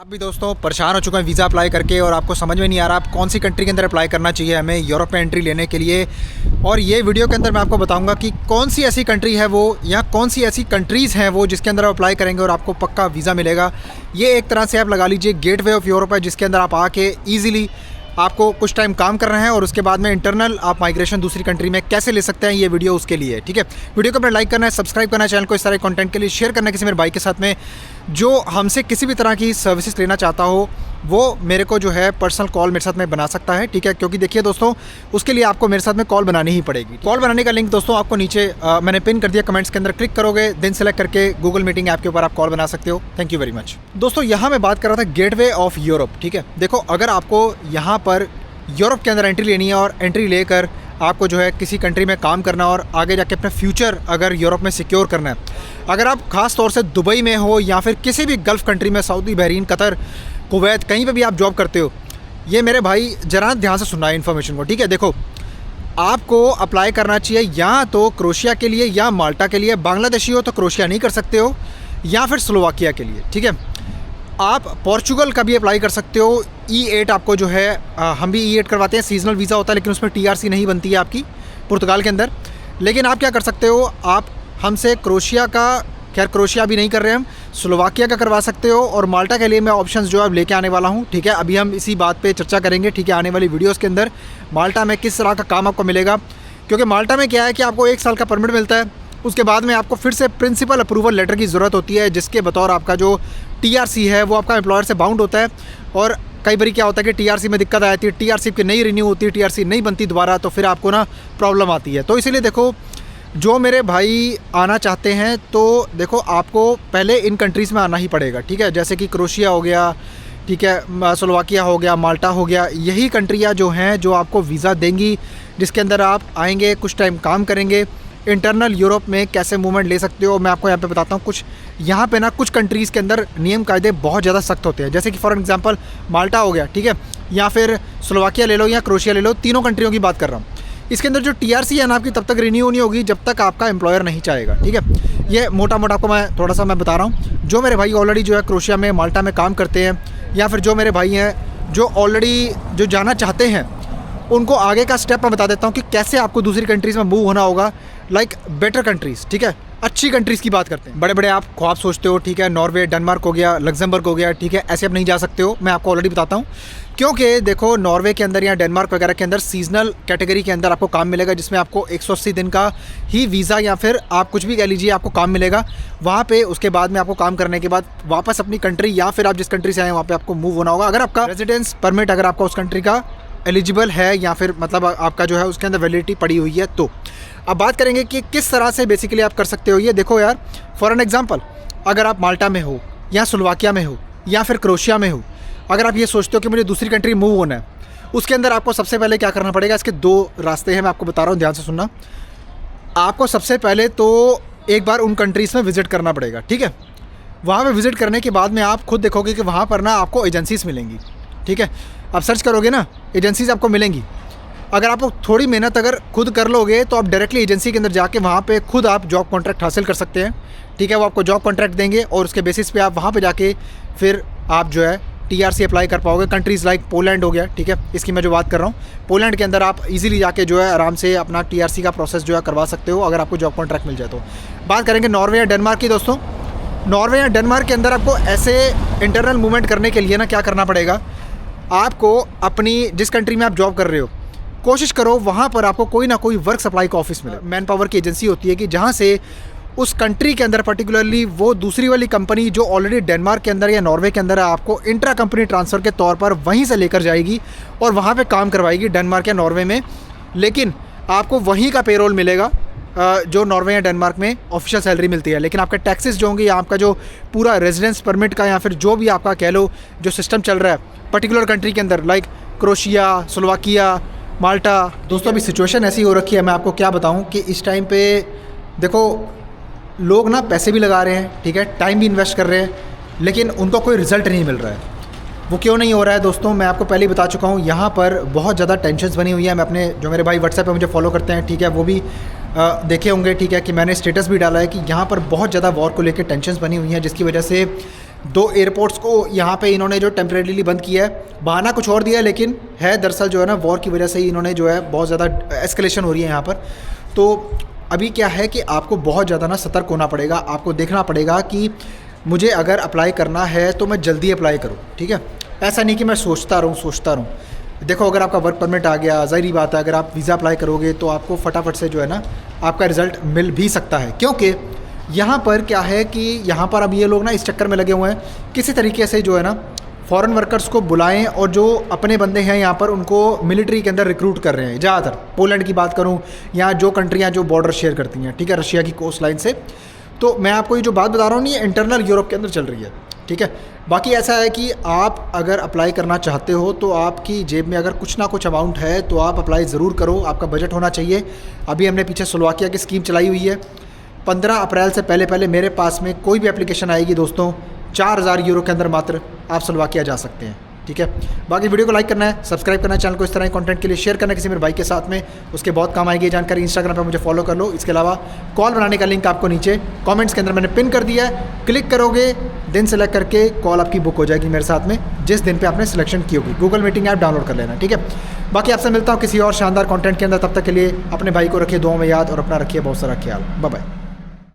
आप भी दोस्तों परेशान हो चुके हैं वीज़ा अप्लाई करके और आपको समझ में नहीं आ रहा आप कौन सी कंट्री के अंदर अप्लाई करना चाहिए हमें यूरोप में एंट्री लेने के लिए। और ये वीडियो के अंदर मैं आपको बताऊंगा कि कौन सी ऐसी कंट्री है वो या कौन सी ऐसी कंट्रीज़ हैं वो जिसके अंदर आप अप्लाई करेंगे और आपको पक्का वीज़ा मिलेगा। ये एक तरह से आप लगा लीजिए गेटवे ऑफ यूरोप है, जिसके अंदर आप आके ईजिली आपको कुछ टाइम काम करना है और उसके बाद में इंटरनल आप माइग्रेशन दूसरी कंट्री में कैसे ले सकते हैं, ये वीडियो उसके लिए है। ठीक है, वीडियो को अपना लाइक करना है, सब्सक्राइब करना है चैनल को, इस तरह कंटेंट के लिए शेयर करना है किसी मेरे भाई के साथ में जो हमसे किसी भी तरह की सर्विसेज लेना चाहता हो वो मेरे को जो है पर्सनल कॉल मेरे साथ में बना सकता है। ठीक है, क्योंकि देखिए दोस्तों उसके लिए आपको मेरे साथ में कॉल बनानी ही पड़ेगी। कॉल बनाने का लिंक दोस्तों आपको नीचे मैंने पिन कर दिया, कमेंट्स के अंदर क्लिक करोगे देन सेलेक्ट करके गूगल मीटिंग ऐप के ऊपर आप कॉल बना सकते हो। Thank you very much. दोस्तों यहाँ मैं बात कर रहा था गेटवे ऑफ यूरोप। ठीक है, देखो अगर आपको यहाँ पर यूरोप के अंदर एंट्री लेनी है और एंट्री लेकर आपको जो है किसी कंट्री में काम करना और आगे जाके अपना फ्यूचर अगर यूरोप में सिक्योर करना है, अगर आप ख़ास तौर से दुबई में हो या फिर किसी भी गल्फ़ कंट्री में, सऊदी, बहरीन, कतर, कुवैत, कहीं पे भी आप जॉब करते हो, ये मेरे भाई ज़रा ध्यान से सुनना है इन्फॉर्मेशन को। ठीक है, देखो आपको अप्लाई करना चाहिए या तो क्रोशिया के लिए या माल्टा के लिए। बांग्लादेशी हो तो क्रोशिया नहीं कर सकते हो, या फिर स्लोवाकिया के लिए। ठीक है, आप पोर्चुगल का भी अप्लाई कर सकते हो। E8 आपको जो है हम भी E8 करवाते हैं, सीजनल वीज़ा होता है लेकिन उसमें TRC नहीं बनती है आपकी पुर्तगाल के अंदर। लेकिन आप क्या कर सकते हो, आप हमसे क्रोशिया का, खैर क्रोशिया भी नहीं कर रहे हैं हम, स्लोवाकिया का करवा सकते हो। और माल्टा के लिए मैं ऑप्शंस जो है अब लेके आने वाला हूँ। ठीक है, अभी हम इसी बात पे चर्चा करेंगे। ठीक है, आने वाली वीडियोज़ के अंदर माल्टा में किस तरह का काम आपको मिलेगा, क्योंकि माल्टा में क्या है कि आपको 1 साल का परमिट मिलता है, उसके बाद में आपको फिर से प्रिंसिपल अप्रूवल लेटर की ज़रूरत होती है, जिसके बतौर आपका जो TRC है वो आपका एम्प्लॉयर से बाउंड होता है। और कई बार क्या होता है कि TRC में दिक्कत आती है, TRC की नहीं रिन्यू होती, TRC नहीं बनती दोबारा, तो फिर आपको ना प्रॉब्लम आती है। तो इसीलिए देखो जो मेरे भाई आना चाहते हैं तो देखो आपको पहले इन कंट्रीज़ में आना ही पड़ेगा। ठीक है, जैसे कि क्रोशिया हो गया, ठीक है, स्लोवाकिया हो गया, माल्टा हो गया, यही कंट्रियाँ जो हैं जो आपको वीज़ा देंगी, जिसके अंदर आप आएंगे, कुछ टाइम काम करेंगे। इंटरनल यूरोप में कैसे मूवमेंट ले सकते हो मैं आपको यहाँ पे बताता हूँ। कुछ यहाँ पे ना कुछ कंट्रीज़ के अंदर नियम कायदे बहुत ज़्यादा सख्त होते हैं, जैसे कि फॉर एग्जांपल माल्टा हो गया, ठीक है, या फिर स्लोवाकिया ले लो या क्रोशिया ले लो, तीनों कंट्रियों की बात कर रहा हूँ। इसके अंदर जो TRC है ना आपकी तब तक रिन्यू नहीं होगी जब तक आपका एम्प्लॉयर नहीं चाहेगा। ठीक है, ये मोटा मोटा आपको मैं थोड़ा सा मैं बता रहा हूँ। जो मेरे भाई ऑलरेडी जो है क्रोशिया में, माल्टा में काम करते हैं, या फिर जो मेरे भाई हैं जो ऑलरेडी जो जाना चाहते हैं, उनको आगे का स्टेप मैं बता देता हूँ कि कैसे आपको दूसरी कंट्रीज़ में मूव होना होगा, लाइक बेटर कंट्रीज़। ठीक है, अच्छी कंट्रीज़ की बात करते हैं। बड़े बड़े आप ख्वाब सोचते हो, ठीक है, नॉर्वे, डेनमार्क हो गया, लग्जमबर्ग हो गया, ठीक है, ऐसे आप नहीं जा सकते हो, मैं आपको ऑलरेडी बताता हूँ। क्योंकि देखो नॉर्वे के अंदर या डेनमार्क वगैरह के अंदर सीजनल कैटेगरी के अंदर आपको काम मिलेगा, जिसमें आपको 180 दिन का ही वीज़ा या फिर आप कुछ भी कह लीजिए आपको काम मिलेगा वहाँ पे। उसके बाद में आपको काम करने के बाद वापस अपनी कंट्री या फिर आप जिस कंट्री से आए वहाँ पे आपको मूव होना होगा। अगर आपका रेजिडेंस परमिट अगर आपका उस कंट्री का एलिजिबल है या फिर मतलब आपका जो है उसके अंदर वैलिडिटी पड़ी हुई है। तो अब बात करेंगे कि किस तरह से बेसिकली आप कर सकते हो ये। देखो यार, फॉर एन एग्जांपल अगर आप माल्टा में हो या स्लोवाकिया में हो या फिर क्रोशिया में हो, अगर आप ये सोचते हो कि मुझे दूसरी कंट्री मूव होना है, उसके अंदर आपको सबसे पहले क्या करना पड़ेगा। इसके 2 रास्ते हैं, मैं आपको बता रहा हूँ, ध्यान से सुनना। आपको सबसे पहले तो एक बार उन कंट्रीज़ में विज़िट करना पड़ेगा। ठीक है, वहाँ पर विज़िट करने के बाद में आप खुद देखोगे कि वहाँ पर ना आपको एजेंसीज़ मिलेंगी। ठीक है, आप सर्च करोगे ना, एजेंसीज़ आपको मिलेंगी। अगर आप थोड़ी मेहनत अगर खुद कर लोगे तो आप डायरेक्टली एजेंसी के अंदर जाके वहाँ पे खुद आप जॉब कॉन्ट्रैक्ट हासिल कर सकते हैं। ठीक है, वो आपको जॉब कॉन्ट्रैक्ट देंगे और उसके बेसिस पे आप वहाँ पे जाके फिर आप जो है TRC अप्लाई कर पाओगे। कंट्रीज़ लाइक पोलैंड हो गया, ठीक है, इसकी मैं जो बात कर रहा हूँ, पोलैंड के अंदर आप इजीली जाके जो है आराम से अपना TRC का प्रोसेस जो है करवा सकते हो अगर आपको जॉब कॉन्ट्रैक्ट मिल जाए तो। बात करेंगे नॉर्वे या डेनमार्क की। दोस्तों नॉर्वे या डेनमार्क के अंदर आपको ऐसे इंटरनल मूवमेंट करने के लिए ना क्या करना पड़ेगा, आपको अपनी जिस कंट्री में आप जॉब कर रहे हो कोशिश करो वहाँ पर आपको कोई ना कोई वर्क सप्लाई का ऑफिस मिले। मैन पावर की एजेंसी होती है कि जहाँ से उस कंट्री के अंदर पर्टिकुलरली वो दूसरी वाली कंपनी जो ऑलरेडी डेनमार्क के अंदर या नॉर्वे के अंदर है आपको इंट्रा कंपनी ट्रांसफ़र के तौर पर वहीं से लेकर जाएगी और वहाँ पे काम करवाएगी डेनमार्क या नॉर्वे में। लेकिन आपको वहीं का पेरोल मिलेगा जो नॉर्वे या डेनमार्क में ऑफिशियल सैलरी मिलती है। लेकिन आपके टैक्सेस जो होंगे या आपका जो पूरा रेजिडेंस परमिट का या फिर जो भी आपका कह लो जो सिस्टम चल रहा है पर्टिकुलर कंट्री के अंदर, लाइक क्रोशिया, स्लोवाकिया, माल्टा। दोस्तों अभी सिचुएशन ऐसी हो रखी है, मैं आपको क्या बताऊं कि इस टाइम पे देखो लोग ना पैसे भी लगा रहे हैं, ठीक है, टाइम भी इन्वेस्ट कर रहे हैं, लेकिन उनको कोई रिज़ल्ट नहीं मिल रहा है। वो क्यों नहीं हो रहा है दोस्तों, मैं आपको पहले ही बता चुका हूँ। यहाँ पर बहुत ज़्यादा टेंशन्स बनी हुई है। मैं अपने जो मेरे भाई व्हाट्सएप पे मुझे फॉलो करते हैं, ठीक है, वो भी देखे होंगे, ठीक है, कि मैंने स्टेटस भी डाला है कि यहाँ पर बहुत ज़्यादा वॉर को लेकर टेंशन्स बनी हुई हैं, जिसकी वजह से 2 एयरपोर्ट्स को यहाँ पे इन्होंने जो टेम्परेरीली बंद किया है। बहाना कुछ और दिया है, लेकिन है दरअसल जो है ना वॉर की वजह से ही इन्होंने जो है बहुत ज़्यादा एस्केलेशन हो रही है यहाँ पर। तो अभी क्या है कि आपको बहुत ज़्यादा ना सतर्क होना पड़ेगा, आपको देखना पड़ेगा कि मुझे अगर अप्लाई करना है तो मैं जल्दी अप्लाई करूँ, ठीक है। ऐसा नहीं कि मैं सोचता रहूँ। देखो, अगर आपका वर्क परमिट आ गया, ज़ाहिर बात है अगर आप वीज़ा अप्लाई करोगे तो आपको फटाफट से जो है ना आपका रिज़ल्ट मिल भी सकता है। क्योंकि यहाँ पर क्या है कि यहाँ पर अब ये लोग ना इस चक्कर में लगे हुए हैं किसी तरीके से जो है ना फॉरेन वर्कर्स को बुलाएं और जो अपने बंदे हैं यहाँ पर उनको मिलिट्री के अंदर रिक्रूट कर रहे हैं। ज़्यादातर पोलैंड की बात करूँ या जो कंट्रियाँ जो बॉर्डर शेयर करती हैं, ठीक है, रशिया की कोस्ट लाइन से, तो मैं आपको ये जो बात बता रहा हूँ ये इंटरनल यूरोप के अंदर चल रही है, ठीक है। बाकी ऐसा है कि आप अगर अप्लाई करना चाहते हो तो आपकी जेब में अगर कुछ ना कुछ अमाउंट है तो आप अप्लाई ज़रूर करो, आपका बजट होना चाहिए। अभी हमने पीछे स्लोवाकिया की स्कीम चलाई हुई है। 15 अप्रैल से पहले मेरे पास में कोई भी एप्लीकेशन आएगी दोस्तों, 4000 यूरो के अंदर मात्र आप स्लोवाकिया जा सकते हैं, ठीक है। बाकी वीडियो को लाइक करना है, सब्सक्राइब करना है चैनल को, इस तरह के कंटेंट के लिए शेयर करना है किसी मेरे भाई के साथ में, उसके बहुत काम आएगी ये जानकारी। इंस्टाग्राम पर मुझे फॉलो कर लो। इसके अलावा कॉल बनाने का लिंक आपको नीचे कमेंट्स के अंदर मैंने पिन कर दिया है, क्लिक करोगे दिन सेलेक्ट करके कॉल आपकी बुक हो जाएगी मेरे साथ में जिस दिन पे आपने सिलेक्शन की होगी। गूगल मीटिंग ऐप डाउनलोड कर लेना, ठीक है। बाकी आपसे मिलता हूँ किसी और शानदार कंटेंट के अंदर, तब तक के लिए अपने भाई को रखिए दुआ में याद और अपना रखिए बहुत सारा ख्याल। Bye bye.